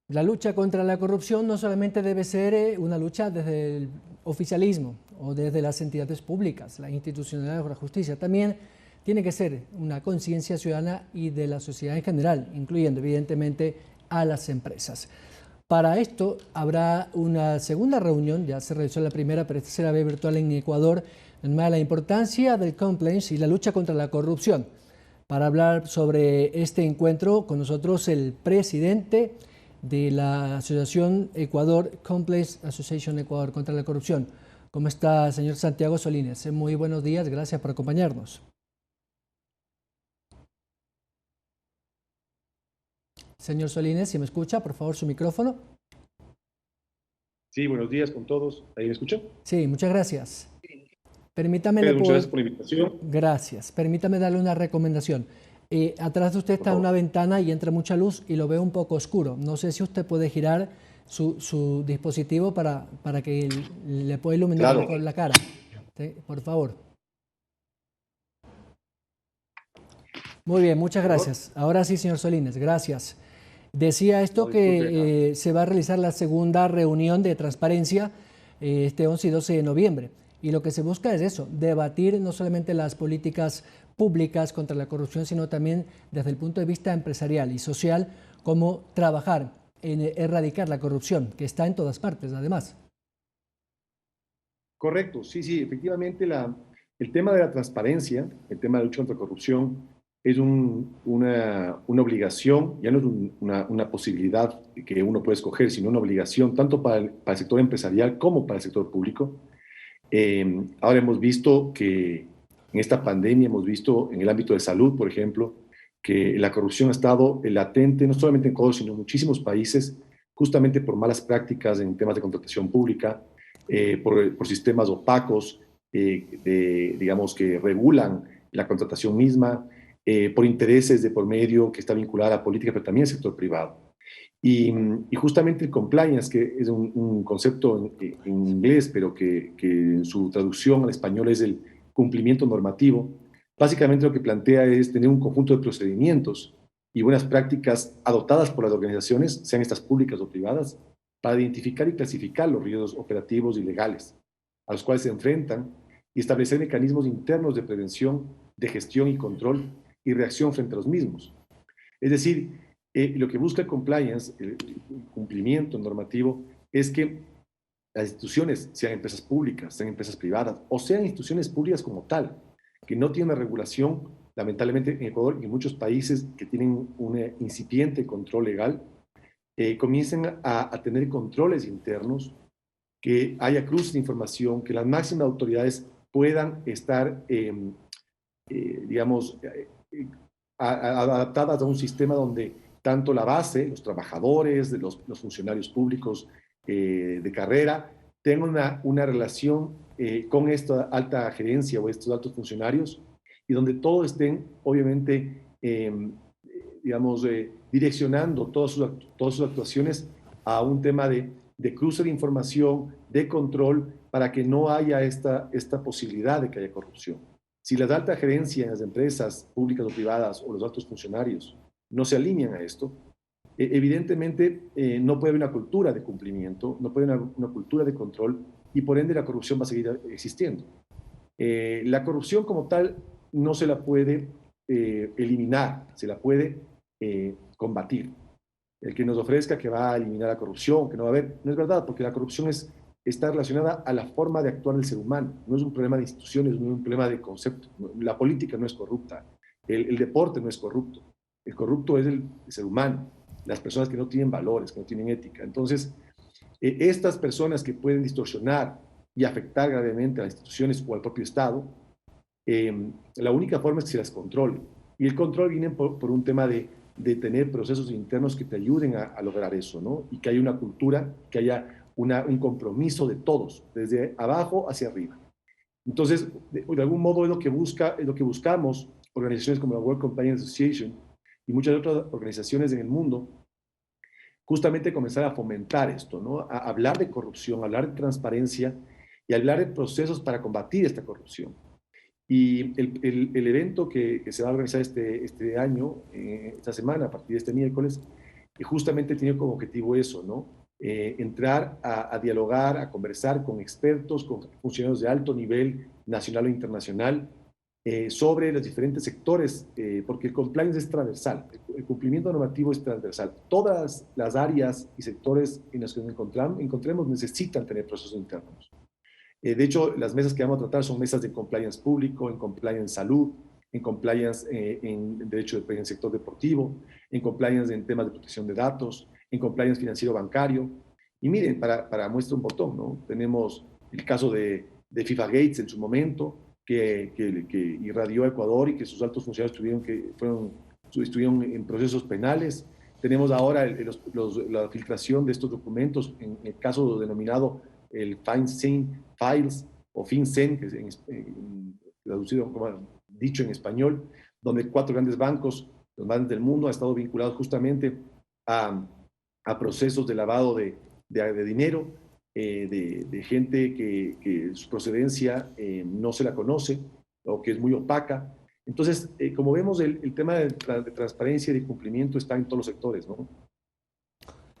La lucha contra la corrupción no solamente debe ser una lucha desde el oficialismo o desde las entidades públicas, las institucionalidades de la justicia, también tiene que ser una conciencia ciudadana y de la sociedad en general, incluyendo evidentemente a las empresas. Para esto habrá una segunda reunión, ya se realizó la primera, pero esta será virtual en Ecuador, en la importancia del compliance y la lucha contra la corrupción. Para hablar sobre este encuentro, con nosotros el presidente de la Asociación Ecuador, Compliance Association Ecuador contra la corrupción. ¿Cómo está, señor Santiago Solines? Muy buenos días, gracias por acompañarnos. Señor Solines, si me escucha, por favor, su micrófono. Sí, buenos días con todos. ¿Ahí me escuchan? Sí, muchas gracias. Permítame, Muchas gracias por la invitación. Gracias. Permítame darle una recomendación. Atrás de usted Por está favor. una ventana y entra mucha luz y lo veo un poco oscuro. No sé si usted puede girar su dispositivo para que le pueda iluminar Claro. mejor la cara. ¿Sí? Por favor. Muy bien, muchas ¿Mejor? gracias. Ahora sí, señor Solines, gracias. Decía esto No, disculpe. que se va a realizar la segunda reunión de transparencia este 11 y 12 de noviembre. Y lo que se busca es eso, debatir no solamente las políticas públicas contra la corrupción, sino también desde el punto de vista empresarial y social, cómo trabajar en erradicar la corrupción, que está en todas partes, además. Correcto, sí, sí, efectivamente el tema de la transparencia, el tema de la lucha contra la corrupción, es una obligación, ya no es una posibilidad que uno puede escoger, sino una obligación tanto para el sector empresarial como para el sector público. Ahora hemos visto que en esta pandemia, hemos visto en el ámbito de salud, por ejemplo, que la corrupción ha estado latente, no solamente en Ecuador, sino en muchísimos países, justamente por malas prácticas en temas de contratación pública, por sistemas opacos, digamos, que regulan la contratación misma, por intereses de por medio que está vinculada a la política, pero también al sector privado. Y justamente el compliance, que es un concepto en inglés, pero que en su traducción al español es el cumplimiento normativo, básicamente lo que plantea es tener un conjunto de procedimientos y buenas prácticas adoptadas por las organizaciones, sean estas públicas o privadas, para identificar y clasificar los riesgos operativos y legales a los cuales se enfrentan y establecer mecanismos internos de prevención, de gestión y control y reacción frente a los mismos. Es decir, lo que busca el compliance, el cumplimiento normativo, es que las instituciones, sean empresas públicas, sean empresas privadas, o sean instituciones públicas como tal, que no tienen una regulación, lamentablemente en Ecuador y en muchos países que tienen un incipiente control legal, comiencen a tener controles internos, que haya cruces de información, que las máximas autoridades puedan estar, digamos, adaptadas a un sistema donde tanto la base, los trabajadores, los funcionarios públicos de carrera, tengan una relación con esta alta gerencia o estos altos funcionarios y donde todos estén, obviamente, digamos, direccionando todas sus actuaciones a un tema de cruce de información, de control, para que no haya esta posibilidad de que haya corrupción. Si la alta gerencia en las empresas públicas o privadas o los altos funcionarios no se alinean a esto, evidentemente no puede haber una cultura de cumplimiento, no puede haber una cultura de control y por ende la corrupción va a seguir existiendo. La corrupción como tal no se la puede eliminar, se la puede combatir. El que nos ofrezca que va a eliminar la corrupción, que no va a haber, no es verdad, porque la corrupción está relacionada a la forma de actuar del ser humano. No es un problema de instituciones, no es un problema de concepto. La política no es corrupta, el deporte no es corrupto. El corrupto es el ser humano, las personas que no tienen valores, que no tienen ética. Entonces, estas personas que pueden distorsionar y afectar gravemente a las instituciones o al propio Estado, la única forma es que se las controle. Y el control viene por un tema de tener procesos internos que te ayuden a lograr eso, ¿no? Y que haya una cultura, que haya un compromiso de todos, desde abajo hacia arriba. Entonces, de algún modo es lo que buscamos organizaciones como la World Compliance Association y muchas otras organizaciones en el mundo, justamente comenzar a fomentar esto, ¿no? A hablar de corrupción, a hablar de transparencia y a hablar de procesos para combatir esta corrupción. Y el evento que se va a organizar este año, esta semana, a partir de este miércoles, justamente tiene como objetivo eso, ¿no? Entrar a dialogar, a conversar con expertos, con funcionarios de alto nivel, nacional o internacional, sobre los diferentes sectores, porque el compliance es transversal, el cumplimiento normativo es transversal. Todas las áreas y sectores en los que nos encontremos necesitan tener procesos internos. De hecho, las mesas que vamos a tratar son mesas de compliance público, en compliance salud, en compliance en derecho en el sector deportivo, en compliance en temas de protección de datos, en compliance financiero bancario. Y miren, para muestra un botón, ¿no? Tenemos el caso de FIFA Gates en su momento, que irradió a Ecuador y que sus altos funcionarios estuvieron en procesos penales. Tenemos ahora la filtración de estos documentos en el caso denominado el FinCEN Files o FinCEN, que es traducido como dicho en español, donde 4 grandes bancos, los más del mundo, han estado vinculados justamente a procesos de lavado de dinero, de gente que su procedencia no se la conoce o que es muy opaca. Entonces, como vemos, el tema de transparencia y de cumplimiento está en todos los sectores, ¿no?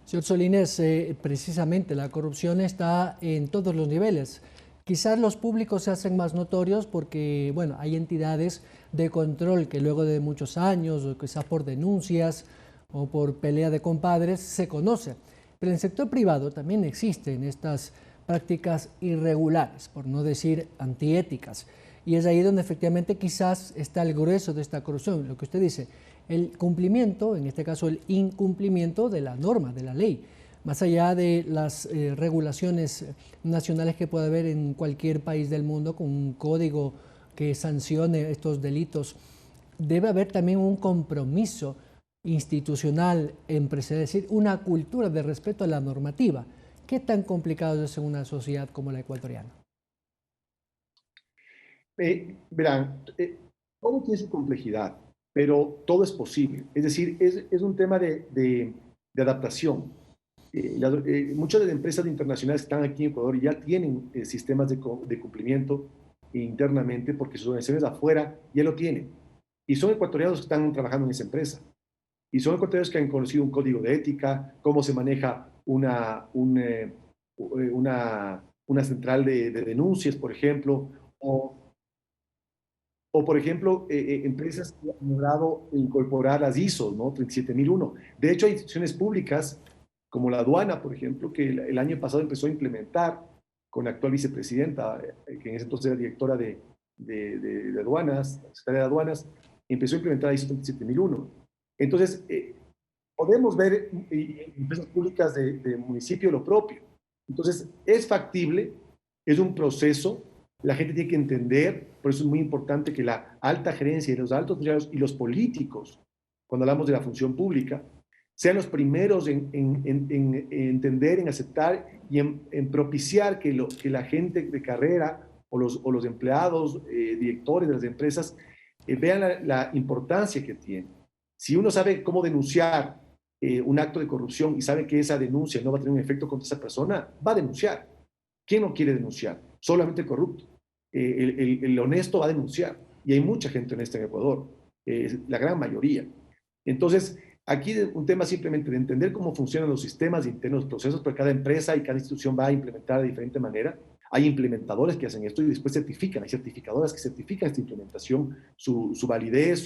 Señor Solines, precisamente la corrupción está en todos los niveles. Quizás los públicos se hacen más notorios porque, bueno, hay entidades de control que luego de muchos años, o quizás por denuncias o por pelea de compadres, se conoce. Pero en el sector privado también existen estas prácticas irregulares, por no decir antiéticas. Y es ahí donde efectivamente quizás está el grueso de esta corrupción, lo que usted dice, el cumplimiento, en este caso el incumplimiento de la norma, de la ley, más allá de las regulaciones nacionales que puede haber en cualquier país del mundo con un código que sancione estos delitos, debe haber también un compromiso institucional, empresarial, es decir, una cultura de respeto a la normativa. ¿Qué tan complicado es en una sociedad como la ecuatoriana? Verán, todo tiene su complejidad, pero todo es posible. Es decir, es un tema de adaptación. Muchas de las empresas internacionales que están aquí en Ecuador ya tienen sistemas de cumplimiento internamente porque sus organizaciones afuera ya lo tienen. Y son ecuatorianos que están trabajando en esa empresa. Y son ecuatorianos que han conocido un código de ética, cómo se maneja una central de denuncias, por ejemplo, por ejemplo, empresas que han logrado incorporar las ISO, ¿no? 37001. De hecho, hay instituciones públicas, como la aduana, por ejemplo, que el año pasado empezó a implementar con la actual vicepresidenta, que en ese entonces era directora de aduanas, secretaria de aduanas, empezó a implementar la ISO 37001. Entonces, podemos ver en empresas públicas de municipio lo propio. Entonces, es factible, es un proceso. La gente tiene que entender, por eso es muy importante que la alta gerencia y los altos funcionarios y los políticos, cuando hablamos de la función pública, sean los primeros en entender, en aceptar y en propiciar que la gente de carrera o los empleados, directores de las empresas, vean la importancia que tiene. Si uno sabe cómo denunciar un acto de corrupción y sabe que esa denuncia no va a tener un efecto contra esa persona, va a denunciar. ¿Quién no quiere denunciar? Solamente el corrupto. El honesto va a denunciar. Y hay mucha gente honesta en Ecuador, la gran mayoría. Entonces, aquí un tema simplemente de entender cómo funcionan los sistemas internos, los procesos, porque cada empresa y cada institución va a implementar de diferente manera. Hay implementadores que hacen esto y después certifican. Hay certificadoras que certifican esta implementación, su validez,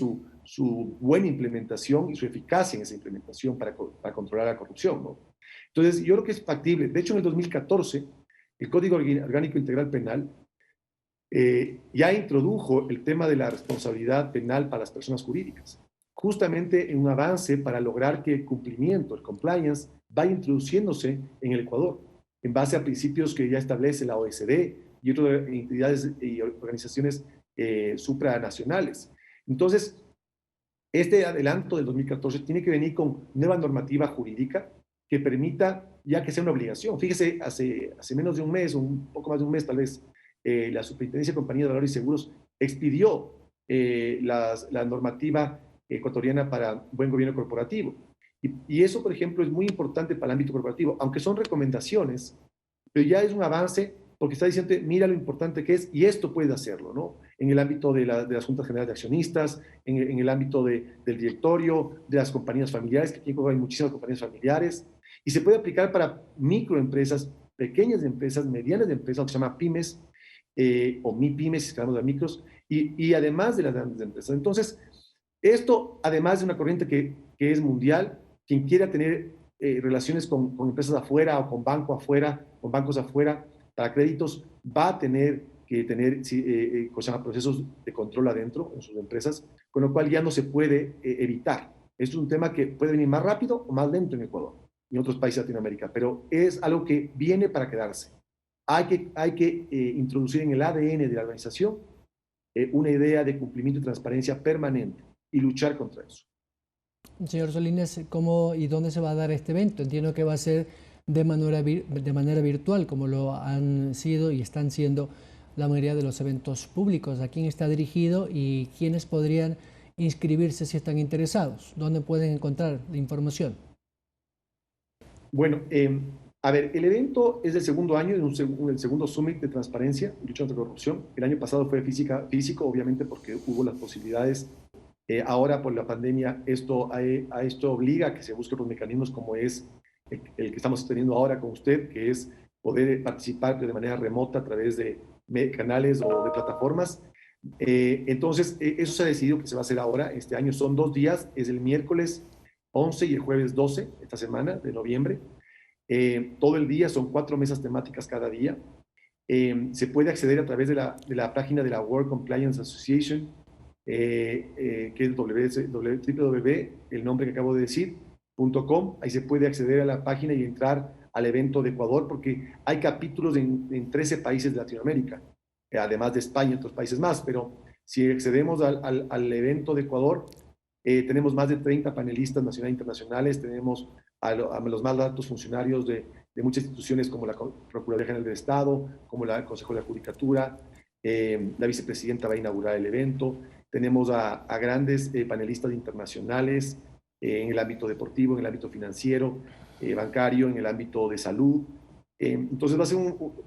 su buena implementación y su eficacia en esa implementación para controlar la corrupción, ¿no? Entonces, yo creo que es factible. De hecho, en el 2014, el Código Orgánico Integral Penal ya introdujo el tema de la responsabilidad penal para las personas jurídicas, justamente en un avance para lograr que el cumplimiento, el compliance, vaya introduciéndose en el Ecuador, en base a principios que ya establece la OECD y otras entidades y organizaciones supranacionales. Entonces, este adelanto del 2014 tiene que venir con nueva normativa jurídica que permita ya que sea una obligación. Fíjese, hace menos de un mes, un poco más de un mes tal vez, la Superintendencia de Compañías de Valores y Seguros expidió la normativa ecuatoriana para buen gobierno corporativo. Y eso, por ejemplo, es muy importante para el ámbito corporativo, aunque son recomendaciones, pero ya es un avance porque está diciendo, mira lo importante que es y esto puede hacerlo, ¿no? En el ámbito de las juntas generales de accionistas, en el ámbito del directorio, de las compañías familiares, que aquí hay muchísimas compañías familiares, y se puede aplicar para microempresas, pequeñas empresas, medianas empresas, lo que se llama pymes, o MIPYMES, si hablamos de micros, y además de las grandes empresas. Entonces, esto, además de una corriente que es mundial, quien quiera tener relaciones con empresas afuera o con bancos afuera para créditos, va a tener que tener procesos de control adentro en sus empresas, con lo cual ya no se puede evitar. Esto es un tema que puede venir más rápido o más lento en Ecuador y en otros países de Latinoamérica, pero es algo que viene para quedarse. Hay que introducir en el ADN de la organización una idea de cumplimiento y transparencia permanente y luchar contra eso. Señor Solines, ¿cómo y dónde se va a dar este evento? Entiendo que va a ser de manera virtual, como lo han sido y están siendo la mayoría de los eventos públicos. ¿A quién está dirigido y quiénes podrían inscribirse si están interesados? ¿Dónde pueden encontrar la información? Bueno, a ver, el evento es del segundo año, el segundo Summit de Transparencia y Lucha contra la Corrupción. El año pasado fue físico, obviamente, porque hubo las posibilidades. Ahora, por la pandemia, esto obliga a que se busquen los mecanismos como es el que estamos teniendo ahora con usted, que es poder participar de manera remota a través de canales o de plataformas. Entonces, eso se ha decidido que se va a hacer ahora. Este año son 2 días, es el miércoles 11 y el jueves 12, esta semana de noviembre. Todo el día, son 4 mesas temáticas cada día. Se puede acceder a través de la página de la World Compliance Association, que es www, el nombre que acabo de decir, .com. Ahí se puede acceder a la página y entrar al evento de Ecuador, porque hay capítulos en 13 países de Latinoamérica, además de España y otros países más, pero si accedemos al evento de Ecuador, tenemos más de 30 panelistas nacionales e internacionales, tenemos a los más altos funcionarios de muchas instituciones como la Procuraduría General del Estado, como el Consejo de la Judicatura, la vicepresidenta va a inaugurar el evento, tenemos a grandes panelistas internacionales en el ámbito deportivo, en el ámbito financiero, bancario, en el ámbito de salud. Entonces va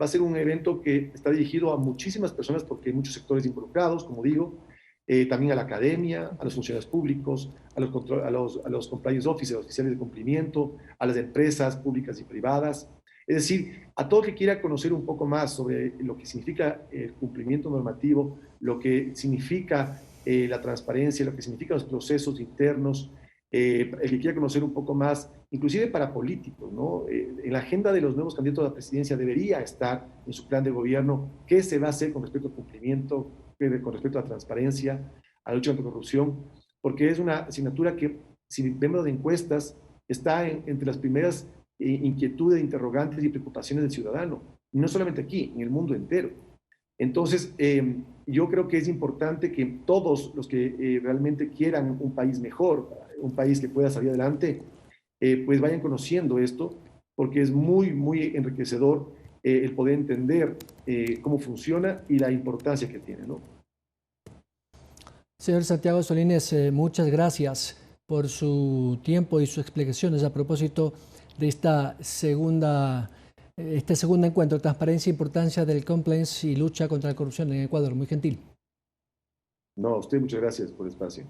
a ser un evento que está dirigido a muchísimas personas porque hay muchos sectores involucrados, como digo, también a la academia, a los funcionarios públicos, a los compliance officers, oficiales de cumplimiento, a las empresas públicas y privadas. Es decir, a todo el que quiera conocer un poco más sobre lo que significa el cumplimiento normativo, lo que significa la transparencia, lo que significan los procesos internos, el que quiera conocer un poco más, inclusive para políticos, ¿no? En la agenda de los nuevos candidatos a la presidencia debería estar en su plan de gobierno qué se va a hacer con respecto al cumplimiento, con respecto a la transparencia, a la lucha contra la corrupción, porque es una asignatura que, si vemos las encuestas, está entre las primeras inquietudes, interrogantes y preocupaciones del ciudadano, y no solamente aquí, en el mundo entero. Entonces, yo creo que es importante que todos los que realmente quieran un país mejor, un país que pueda salir adelante, pues vayan conociendo esto, porque es muy, muy enriquecedor el poder entender cómo funciona y la importancia que tiene, ¿no? Señor Santiago Solines, muchas gracias por su tiempo y sus explicaciones a propósito de este segundo encuentro, Transparencia e Importancia del Compliance y Lucha contra la Corrupción en Ecuador. Muy gentil. No, a usted muchas gracias por el espacio.